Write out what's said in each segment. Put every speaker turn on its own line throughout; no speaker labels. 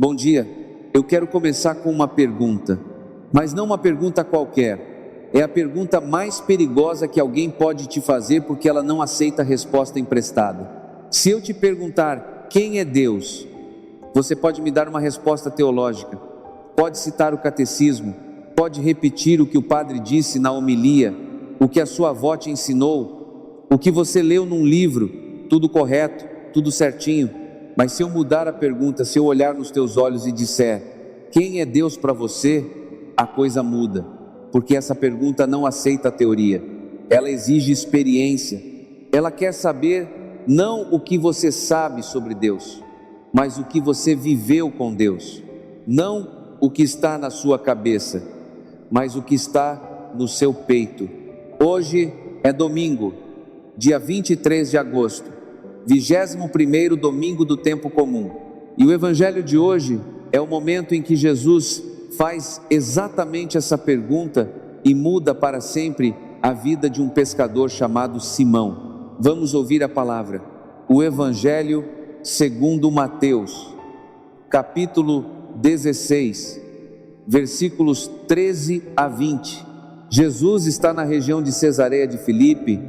Bom dia, eu quero começar com uma pergunta, mas não uma pergunta qualquer. É a pergunta mais perigosa que alguém pode te fazer, porque ela não aceita a resposta emprestada. Se eu te perguntar quem é Deus, você pode me dar uma resposta teológica, pode citar o catecismo, pode repetir o que o padre disse na homilia, o que a sua avó te ensinou, o que você leu num livro, tudo correto, tudo certinho. Mas se eu mudar a pergunta, se eu olhar nos teus olhos e disser quem é Deus para você, a coisa muda, porque essa pergunta não aceita a teoria, ela exige experiência. Ela quer saber não o que você sabe sobre Deus, mas o que você viveu com Deus, não o que está na sua cabeça, mas o que está no seu peito. Hoje é domingo, dia 23 de agosto, 21º domingo do tempo comum, e o evangelho de hoje é o momento em que Jesus faz exatamente essa pergunta e muda para sempre a vida de um pescador chamado Simão. Vamos ouvir a palavra. O evangelho segundo Mateus, capítulo 16, versículos 13 a 20. Jesus está na região de Cesareia de Filipe,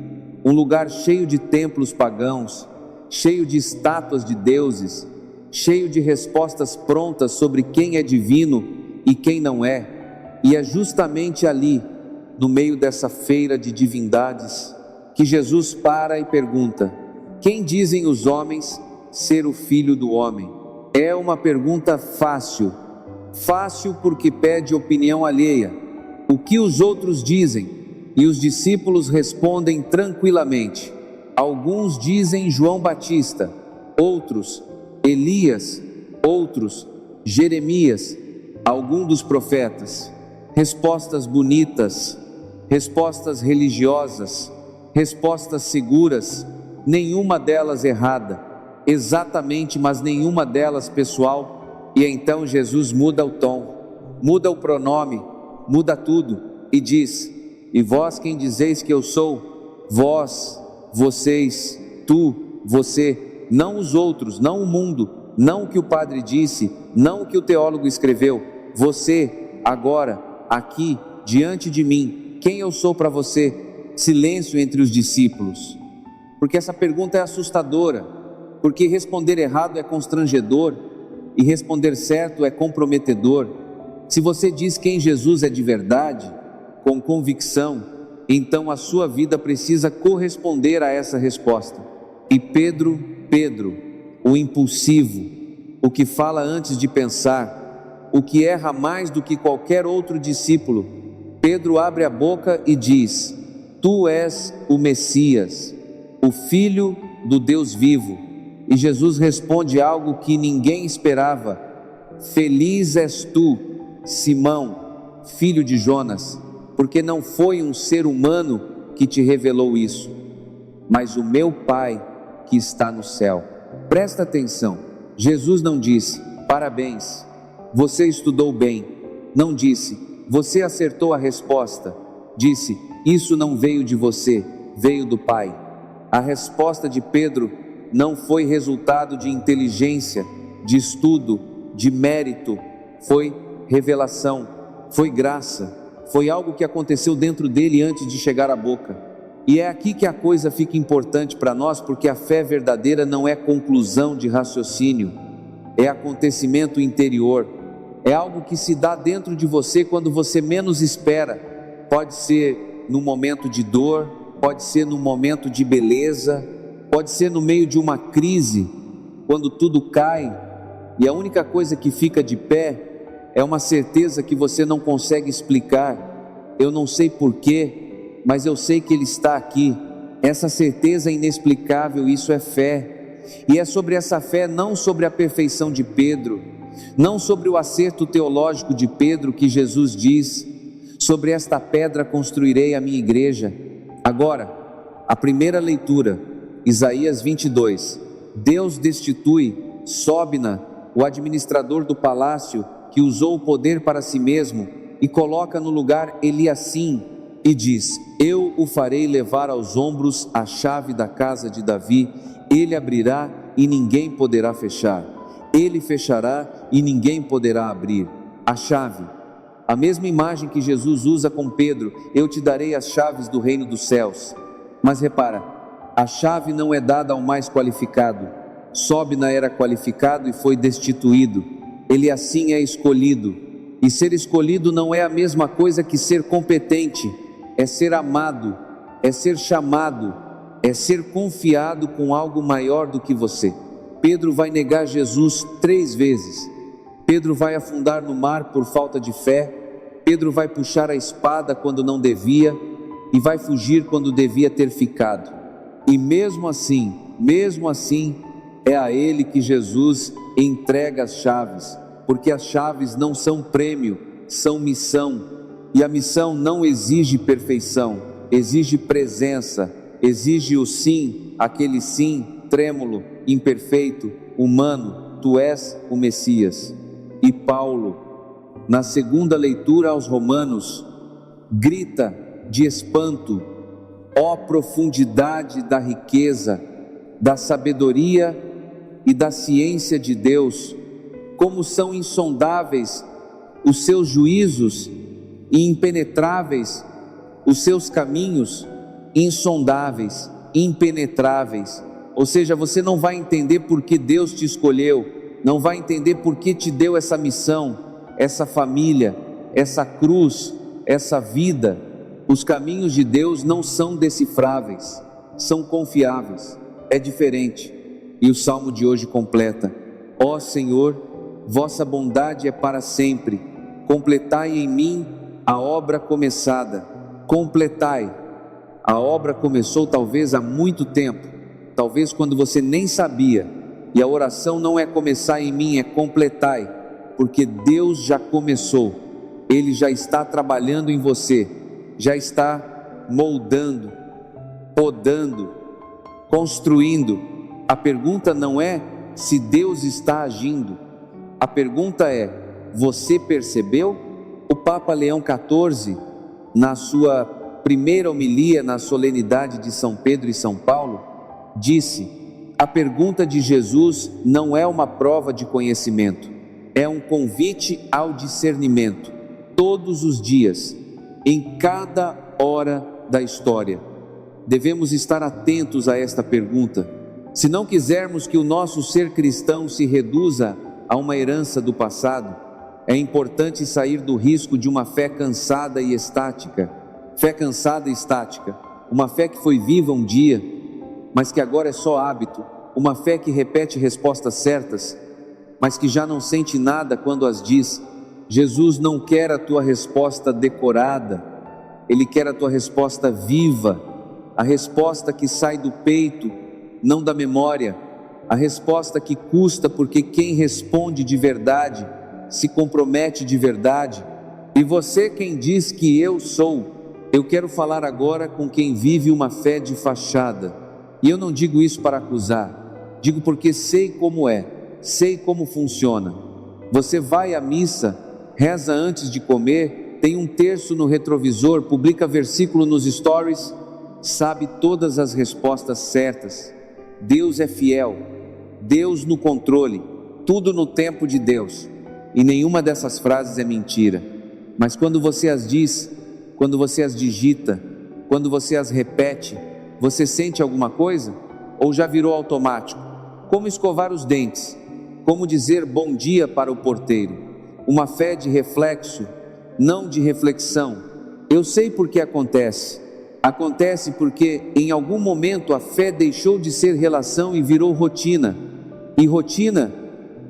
um lugar cheio de templos pagãos, cheio de estátuas de deuses, cheio de respostas prontas sobre quem é divino e quem não é. E é justamente ali, no meio dessa feira de divindades, que Jesus para e pergunta: quem dizem os homens ser o Filho do Homem? É uma pergunta fácil porque pede opinião alheia. O que os outros dizem? E os discípulos respondem tranquilamente. Alguns dizem João Batista, outros Elias, outros Jeremias, algum dos profetas. Respostas bonitas, respostas religiosas, respostas seguras, nenhuma delas errada, exatamente, mas nenhuma delas pessoal. E então Jesus muda o tom, muda o pronome, muda tudo e diz: e vós quem dizeis que eu sou? Vós, vocês, tu, você, não os outros, não o mundo, não o que o padre disse, não o que o teólogo escreveu. Você, agora, aqui, diante de mim, quem eu sou para você? Silêncio entre os discípulos, porque essa pergunta é assustadora, porque responder errado é constrangedor e responder certo é comprometedor. Se você diz quem Jesus é de verdade, com convicção, então a sua vida precisa corresponder a essa resposta. E Pedro, o impulsivo, o que fala antes de pensar, o que erra mais do que qualquer outro discípulo, Pedro abre a boca e diz: tu és o Messias, o Filho do Deus vivo. E Jesus responde algo que ninguém esperava: feliz és tu, Simão, filho de Jonas, porque não foi um ser humano que te revelou isso, mas o meu Pai que está no céu. Presta atenção, Jesus não disse: parabéns, você estudou bem. Não disse: você acertou a resposta. Disse: isso não veio de você, veio do Pai. A resposta de Pedro não foi resultado de inteligência, de estudo, de mérito. Foi revelação, foi graça, foi algo que aconteceu dentro dele antes de chegar à boca. E é aqui que a coisa fica importante para nós, porque a fé verdadeira não é conclusão de raciocínio, é acontecimento interior, é algo que se dá dentro de você quando você menos espera. Pode ser no momento de dor, pode ser no momento de beleza, pode ser no meio de uma crise, quando tudo cai e a única coisa que fica de pé é uma certeza que você não consegue explicar. Eu não sei porquê, mas eu sei que Ele está aqui. Essa certeza é inexplicável, isso é fé. E é sobre essa fé, não sobre a perfeição de Pedro, não sobre o acerto teológico de Pedro, que Jesus diz: sobre esta pedra construirei a minha igreja. Agora, a primeira leitura, Isaías 22. Deus destitui Sobna, o administrador do palácio, que usou o poder para si mesmo, e coloca no lugar Eliacim, e diz: eu o farei levar aos ombros a chave da casa de Davi, ele abrirá e ninguém poderá fechar. Ele fechará e ninguém poderá abrir. A chave, a mesma imagem que Jesus usa com Pedro: eu te darei as chaves do reino dos céus. Mas repara, a chave não é dada ao mais qualificado. Sobna era qualificado e foi destituído. Ele assim é escolhido. E ser escolhido não é a mesma coisa que ser competente. É ser amado, é ser chamado, é ser confiado com algo maior do que você. Pedro vai negar Jesus 3 vezes. Pedro vai afundar no mar por falta de fé. Pedro vai puxar a espada quando não devia e vai fugir quando devia ter ficado. E mesmo assim, é a ele que Jesus entrega as chaves, porque as chaves não são prêmio, são missão. E a missão não exige perfeição, exige presença, exige o sim, aquele sim trêmulo, imperfeito, humano. Tu és o Messias. E Paulo, na segunda leitura aos Romanos, grita de espanto: ó profundidade da riqueza, da sabedoria e da ciência de Deus, como são insondáveis os seus juízos e impenetráveis os seus caminhos. Insondáveis, impenetráveis. Ou seja, você não vai entender por que Deus te escolheu, não vai entender por que te deu essa missão, essa família, essa cruz, essa vida. Os caminhos de Deus não são decifráveis, são confiáveis, é diferente. E o salmo de hoje completa: ó Senhor, vossa bondade é para sempre, completai em mim a obra começada. Completai. A obra começou talvez há muito tempo, talvez quando você nem sabia. E a oração não é começar em mim, é completai, porque Deus já começou. Ele já está trabalhando em você, já está moldando, podando, construindo. A pergunta não é se Deus está agindo, a pergunta é: você percebeu? O Papa Leão XIV, na sua primeira homilia na solenidade de São Pedro e São Paulo, disse: a pergunta de Jesus não é uma prova de conhecimento, é um convite ao discernimento. Todos os dias, em cada hora da história, devemos estar atentos a esta pergunta. Se não quisermos que o nosso ser cristão se reduza a uma herança do passado, é importante sair do risco de uma fé cansada e estática. Fé cansada e estática, uma fé que foi viva um dia, mas que agora é só hábito. Uma fé que repete respostas certas, mas que já não sente nada quando as diz. Jesus não quer a tua resposta decorada, Ele quer a tua resposta viva, a resposta que sai do peito, não da memória, a resposta que custa, porque quem responde de verdade se compromete de verdade. E você, quem diz que eu sou? Eu quero falar agora com quem vive uma fé de fachada. E eu não digo isso para acusar, digo porque sei como é, sei como funciona. Você vai à missa, reza antes de comer, tem um terço no retrovisor, publica versículo nos stories, sabe todas as respostas certas. Deus é fiel, Deus no controle, tudo no tempo de Deus. E nenhuma dessas frases é mentira. Mas quando você as diz, quando você as digita, quando você as repete, você sente alguma coisa? Ou já virou automático? Como escovar os dentes? Como dizer bom dia para o porteiro? Uma fé de reflexo, não de reflexão. Eu sei por que acontece. Acontece porque em algum momento a fé deixou de ser relação e virou rotina. E rotina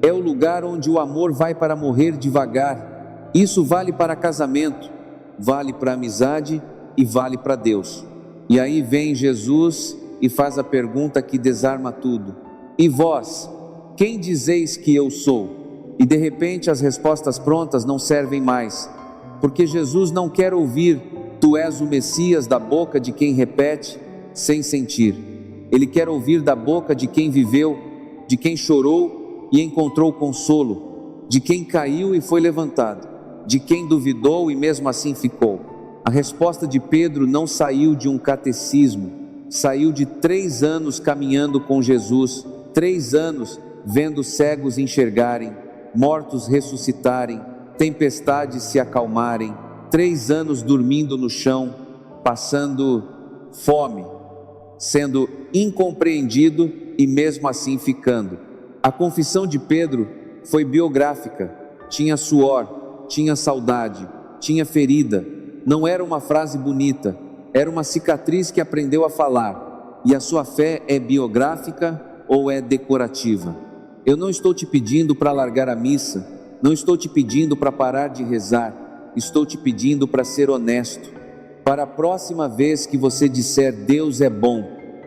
é o lugar onde o amor vai para morrer devagar. Isso vale para casamento, vale para amizade e vale para Deus. E aí vem Jesus e faz a pergunta que desarma tudo: e vós, quem dizeis que eu sou? E de repente as respostas prontas não servem mais, porque Jesus não quer ouvir tu és o Messias da boca de quem repete sem sentir. Ele quer ouvir da boca de quem viveu, de quem chorou e encontrou consolo, de quem caiu e foi levantado, de quem duvidou e mesmo assim ficou. A resposta de Pedro não saiu de um catecismo, saiu de 3 anos caminhando com Jesus, 3 anos vendo cegos enxergarem, mortos ressuscitarem, tempestades se acalmarem, 3 anos dormindo no chão, passando fome, sendo incompreendido e mesmo assim ficando. A confissão de Pedro foi biográfica, tinha suor, tinha saudade, tinha ferida, não era uma frase bonita, era uma cicatriz que aprendeu a falar. E a sua fé é biográfica ou é decorativa? Eu não estou te pedindo para largar a missa, não estou te pedindo para parar de rezar, estou te pedindo para ser honesto. Para a próxima vez que você disser Deus é bom,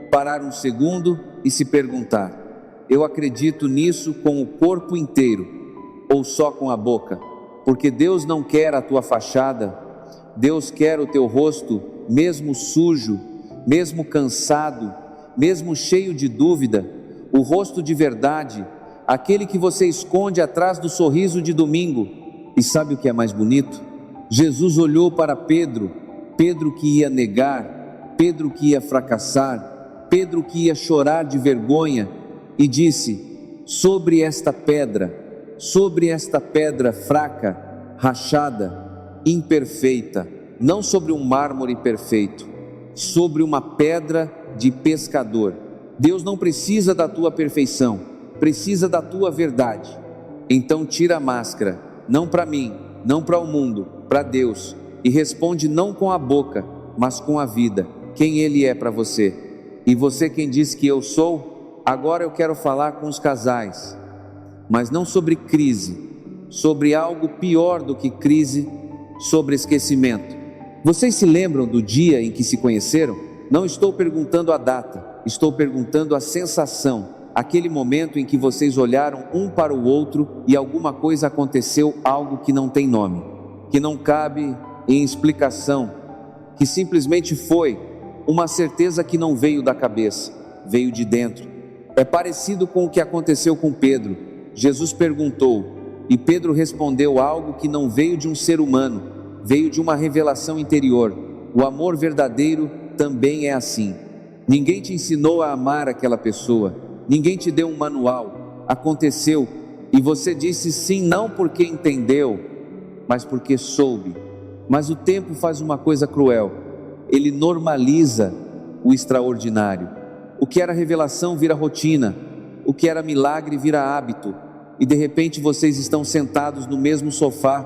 parar um segundo e se perguntar: eu acredito nisso com o corpo inteiro ou só com a boca? Porque Deus não quer a tua fachada, Deus quer o teu rosto, mesmo sujo, mesmo cansado, mesmo cheio de dúvida, o rosto de verdade, aquele que você esconde atrás do sorriso de domingo. E sabe o que é mais bonito? Jesus olhou para Pedro, Pedro que ia negar, Pedro que ia fracassar, Pedro que ia chorar de vergonha, e disse: sobre esta pedra fraca, rachada, imperfeita, não sobre um mármore perfeito, sobre uma pedra de pescador. Deus não precisa da tua perfeição, precisa da tua verdade. Então tira a máscara, não para mim, não para o mundo, para Deus, e responde não com a boca, mas com a vida, quem Ele é para você. E você quem diz que eu sou? Agora eu quero falar com os casais, mas não sobre crise, sobre algo pior do que crise, sobre esquecimento. Vocês se lembram do dia em que se conheceram? Não estou perguntando a data, estou perguntando a sensação, aquele momento em que vocês olharam um para o outro e alguma coisa aconteceu, algo que não tem nome, que não cabe em explicação, que simplesmente foi uma certeza que não veio da cabeça, veio de dentro. É parecido com o que aconteceu com Pedro. Jesus perguntou e Pedro respondeu algo que não veio de um ser humano, veio de uma revelação interior. O amor verdadeiro também é assim. Ninguém te ensinou a amar aquela pessoa, ninguém te deu um manual, aconteceu e você disse sim, não porque entendeu, mas porque soube. Mas o tempo faz uma coisa cruel, ele normaliza o extraordinário. O que era revelação vira rotina, o que era milagre vira hábito, e de repente vocês estão sentados no mesmo sofá,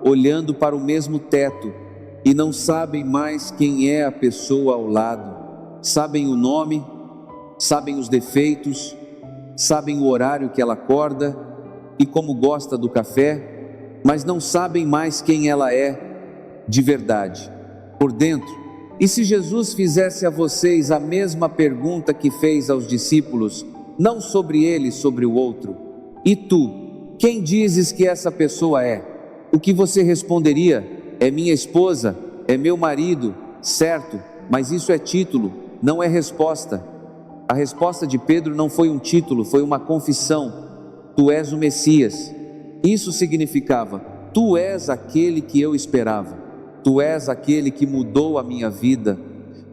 olhando para o mesmo teto, e não sabem mais quem é a pessoa ao lado. Sabem o nome, sabem os defeitos, sabem o horário que ela acorda e como gosta do café, mas não sabem mais quem ela é de verdade, por dentro. E se Jesus fizesse a vocês a mesma pergunta que fez aos discípulos, não sobre ele, sobre o outro: e tu, quem dizes que essa pessoa é? O que você responderia? É minha esposa, é meu marido, certo, mas isso é título, não é resposta. A resposta de Pedro não foi um título, foi uma confissão: tu és o Messias. Isso significava: tu és aquele que eu esperava, tu és aquele que mudou a minha vida,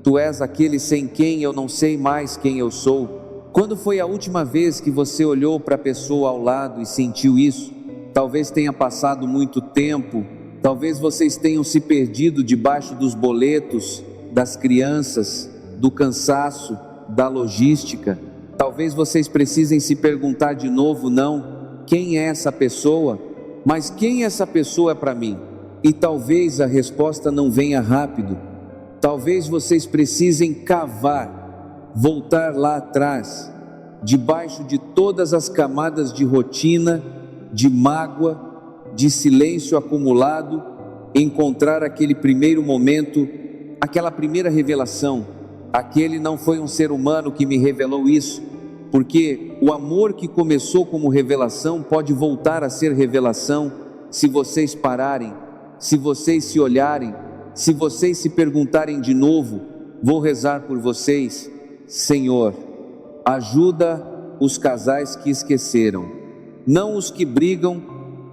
tu és aquele sem quem eu não sei mais quem eu sou. Quando foi a última vez que você olhou para a pessoa ao lado e sentiu isso? Talvez tenha passado muito tempo, talvez vocês tenham se perdido debaixo dos boletos, das crianças, do cansaço, da logística. Talvez vocês precisem se perguntar de novo, não quem é essa pessoa, mas quem essa pessoa é para mim. E talvez a resposta não venha rápido, talvez vocês precisem cavar, voltar lá atrás, debaixo de todas as camadas de rotina, de mágoa, de silêncio acumulado, encontrar aquele primeiro momento, aquela primeira revelação. Aquele não foi um ser humano que me revelou isso, porque o amor que começou como revelação pode voltar a ser revelação se vocês pararem, se vocês se olharem, se vocês se perguntarem de novo. Vou rezar por vocês. Senhor, ajuda os casais que esqueceram, não os que brigam,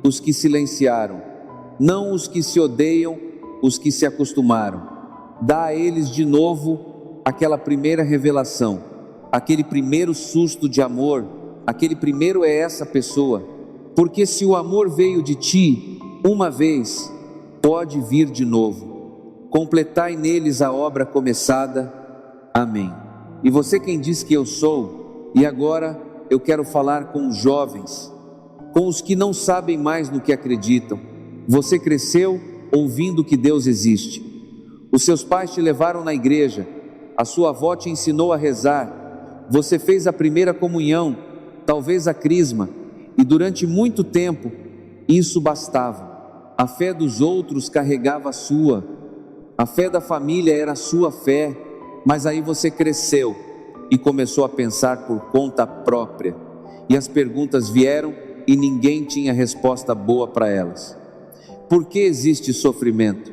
os que silenciaram, não os que se odeiam, os que se acostumaram. Dá a eles de novo aquela primeira revelação, aquele primeiro susto de amor, Aquele primeiro é essa pessoa, porque se o amor veio de ti uma vez, pode vir de novo. Completai neles a obra começada. Amém. E você quem diz que eu sou? E agora eu quero falar com os jovens, com os que não sabem mais no que acreditam. Você cresceu ouvindo que Deus existe. Os seus pais te levaram na igreja, a sua avó te ensinou a rezar, você fez a primeira comunhão, talvez a crisma, e durante muito tempo isso bastava. A fé dos outros carregava a sua, a fé da família era a sua fé, mas aí você cresceu e começou a pensar por conta própria, e as perguntas vieram e ninguém tinha resposta boa para elas. Por que existe sofrimento?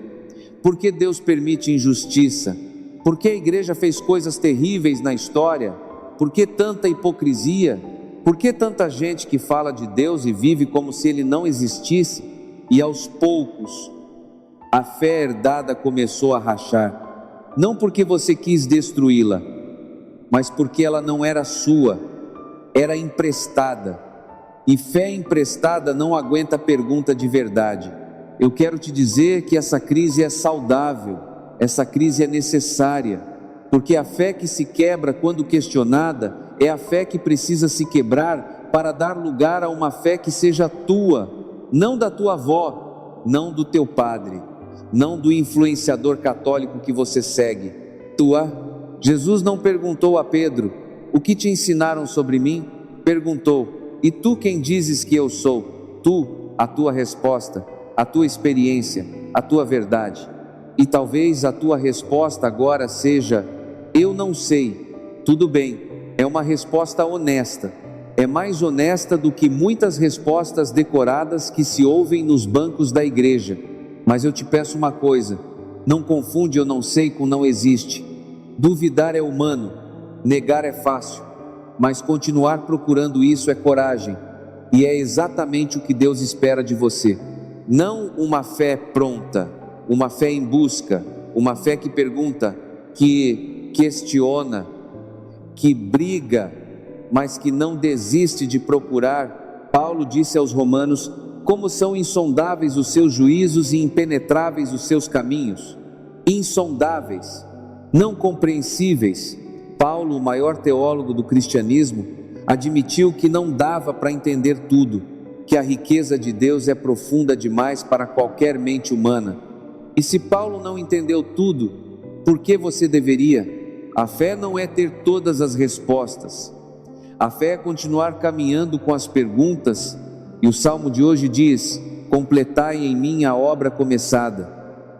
Por que Deus permite injustiça? Por que a igreja fez coisas terríveis na história? Por que tanta hipocrisia? Por que tanta gente que fala de Deus e vive como se Ele não existisse? E aos poucos, a fé herdada começou a rachar. Não porque você quis destruí-la, mas porque ela não era sua, era emprestada. E fé emprestada não aguenta pergunta de verdade. Eu quero te dizer que essa crise é saudável, essa crise é necessária, porque a fé que se quebra quando questionada é a fé que precisa se quebrar para dar lugar a uma fé que seja tua, não da tua avó, não do teu padre, não do influenciador católico que você segue, tua. Jesus não perguntou a Pedro: o que te ensinaram sobre mim? Perguntou: e tu quem dizes que eu sou? Tu, a tua resposta, a tua experiência, a tua verdade. E talvez a tua resposta agora seja: eu não sei. Tudo bem, é uma resposta honesta, é mais honesta do que muitas respostas decoradas que se ouvem nos bancos da igreja. Mas eu te peço uma coisa: não confunde eu não sei com não existe. Duvidar é humano, negar é fácil, mas continuar procurando isso é coragem, e é exatamente o que Deus espera de você. Não uma fé pronta, uma fé em busca, uma fé que pergunta, que questiona, que briga, mas que não desiste de procurar. Paulo disse aos Romanos: como são insondáveis os seus juízos e impenetráveis os seus caminhos. Insondáveis, não compreensíveis. Paulo, o maior teólogo do cristianismo, admitiu que não dava para entender tudo, que a riqueza de Deus é profunda demais para qualquer mente humana. E se Paulo não entendeu tudo, por que você deveria? A fé não é ter todas as respostas. A fé é continuar caminhando com as perguntas, e o salmo de hoje diz: completai em mim a obra começada.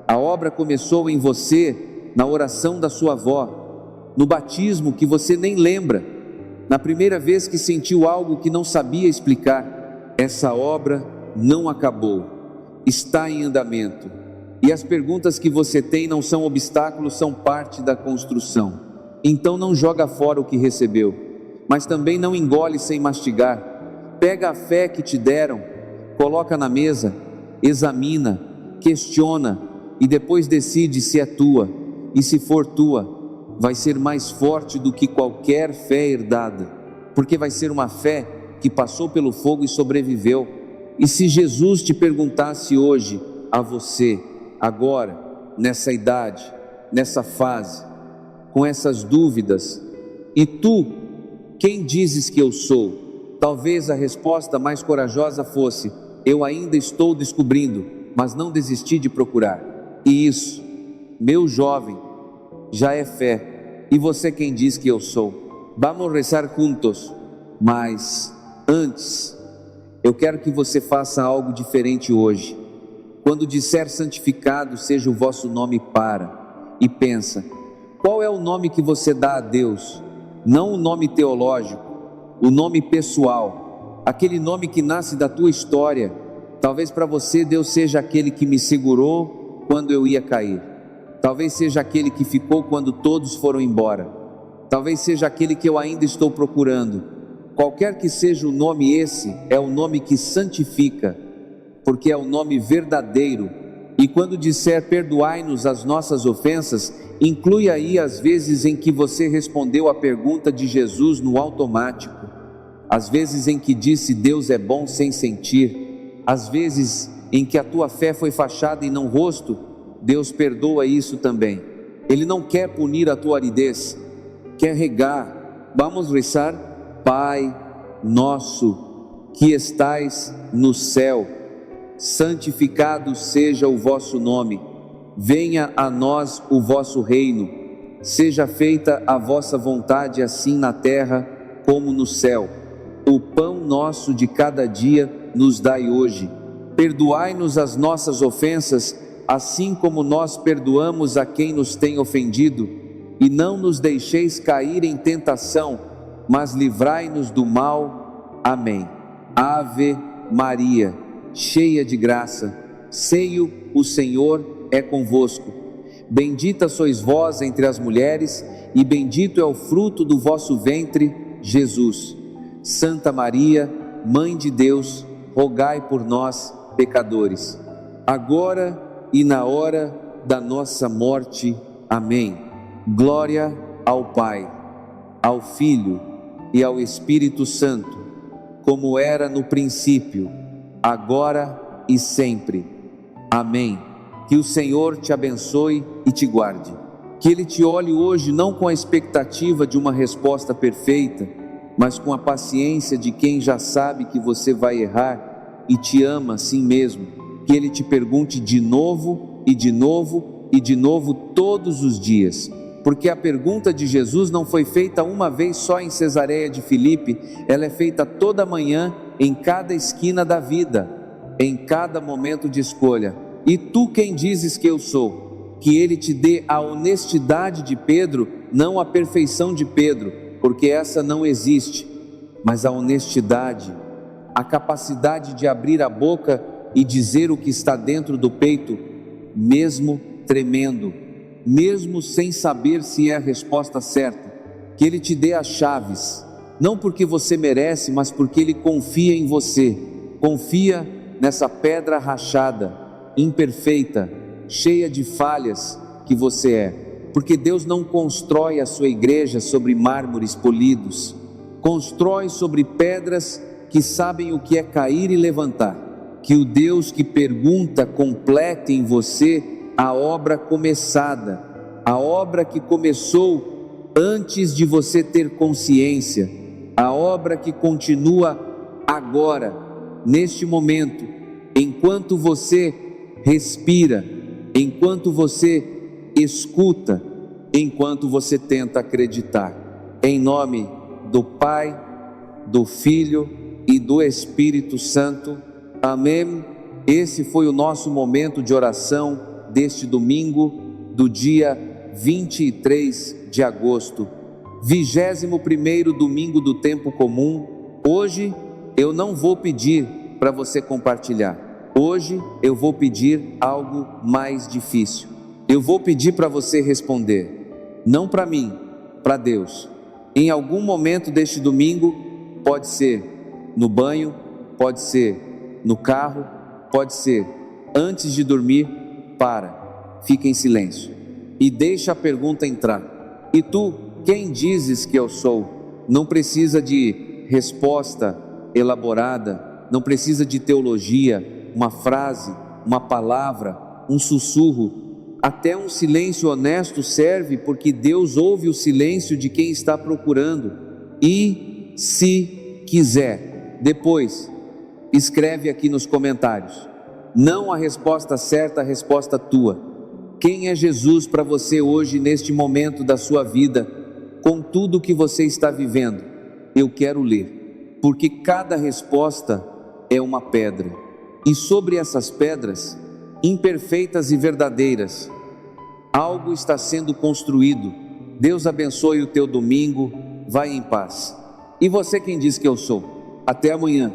A obra começou em você, na oração da sua avó, no batismo que você nem lembra, na primeira vez que sentiu algo que não sabia explicar. Essa obra não acabou, está em andamento. E as perguntas que você tem não são obstáculos, são parte da construção. Então não joga fora o que recebeu, mas também não engole sem mastigar. Pega a fé que te deram, coloca na mesa, examina, questiona e depois decide se é tua. E se for tua, vai ser mais forte do que qualquer fé herdada, porque vai ser uma fé que passou pelo fogo e sobreviveu. E se Jesus te perguntasse hoje a você, agora, nessa idade, nessa fase, com essas dúvidas: e tu, quem dizes que eu sou? Talvez a resposta mais corajosa fosse: eu ainda estou descobrindo, mas não desisti de procurar. E isso, meu jovem, já é fé. E você quem diz que eu sou? Vamos rezar juntos, mas antes, eu quero que você faça algo diferente hoje. Quando disser santificado seja o vosso nome, para e pensa: qual é o nome que você dá a Deus? Não o nome teológico, o nome pessoal, aquele nome que nasce da tua história. Talvez para você Deus seja aquele que me segurou quando eu ia cair. Talvez seja aquele que ficou quando todos foram embora. Talvez seja aquele que eu ainda estou procurando. Qualquer que seja o nome, esse é o nome que santifica, porque é o nome verdadeiro. E quando disser perdoai-nos as nossas ofensas, inclui aí as vezes em que você respondeu a pergunta de Jesus no automático: As vezes em que disse Deus é bom sem sentir, as vezes em que a tua fé foi fachada e não rosto, Deus perdoa isso também. Ele não quer punir a tua aridez, quer regar. Vamos rezar? Pai nosso que estais no céu, santificado seja o vosso nome, venha a nós o vosso reino, seja feita a vossa vontade assim na terra como no céu. O pão nosso de cada dia nos dai hoje. Perdoai-nos as nossas ofensas, assim como nós perdoamos a quem nos tem ofendido, e não nos deixeis cair em tentação, mas livrai-nos do mal. Amém. Ave Maria, cheia de graça, o Senhor é convosco. Bendita sois vós entre as mulheres, e bendito é o fruto do vosso ventre, Jesus. Santa Maria, Mãe de Deus, rogai por nós, pecadores, agora e na hora da nossa morte. Amém. Glória ao Pai, ao Filho e ao Espírito Santo, como era no princípio, agora e sempre. Amém. Que o Senhor te abençoe e te guarde. Que Ele te olhe hoje não com a expectativa de uma resposta perfeita, mas com a paciência de quem já sabe que você vai errar e te ama assim mesmo. Que Ele te pergunte de novo e de novo e de novo todos os dias. Porque a pergunta de Jesus não foi feita uma vez só em Cesareia de Filipe, ela é feita toda manhã, em cada esquina da vida, em cada momento de escolha. E tu quem dizes que eu sou? Que Ele te dê a honestidade de Pedro, não a perfeição de Pedro, porque essa não existe, mas a honestidade, a capacidade de abrir a boca e dizer o que está dentro do peito, mesmo tremendo, mesmo sem saber se é a resposta certa. Que Ele te dê as chaves, não porque você merece, mas porque Ele confia em você, confia nessa pedra rachada, imperfeita, cheia de falhas que você é. Porque Deus não constrói a sua igreja sobre mármores polidos, constrói sobre pedras que sabem o que é cair e levantar. Que o Deus que pergunta complete em você a obra começada, a obra que começou antes de você ter consciência, a obra que continua agora, neste momento, enquanto você respira, enquanto você escuta, enquanto você tenta acreditar. Em nome do Pai, do Filho e do Espírito Santo. Amém. Esse foi o nosso momento de oração deste domingo, do dia 23 de agosto, 21º domingo do tempo comum. Hoje eu não vou pedir para você compartilhar. Hoje eu vou pedir algo mais difícil. Eu vou pedir para você responder, não para mim, para Deus. Em algum momento deste domingo, pode ser no banho, pode ser no carro, pode ser antes de dormir, fica em silêncio e deixa a pergunta entrar. E tu, quem dizes que eu sou? Não precisa de resposta elaborada, não precisa de teologia, uma frase, uma palavra, um sussurro. Até um silêncio honesto serve, porque Deus ouve o silêncio de quem está procurando. E se quiser, depois, escreve aqui nos comentários, não a resposta certa, a resposta tua. Quem é Jesus para você hoje, neste momento da sua vida, com tudo que você está vivendo? Eu quero ler, porque cada resposta é uma pedra, e sobre essas pedras, imperfeitas e verdadeiras, algo está sendo construído. Deus abençoe o teu domingo, vai em paz. E você quem diz que eu sou? Até amanhã.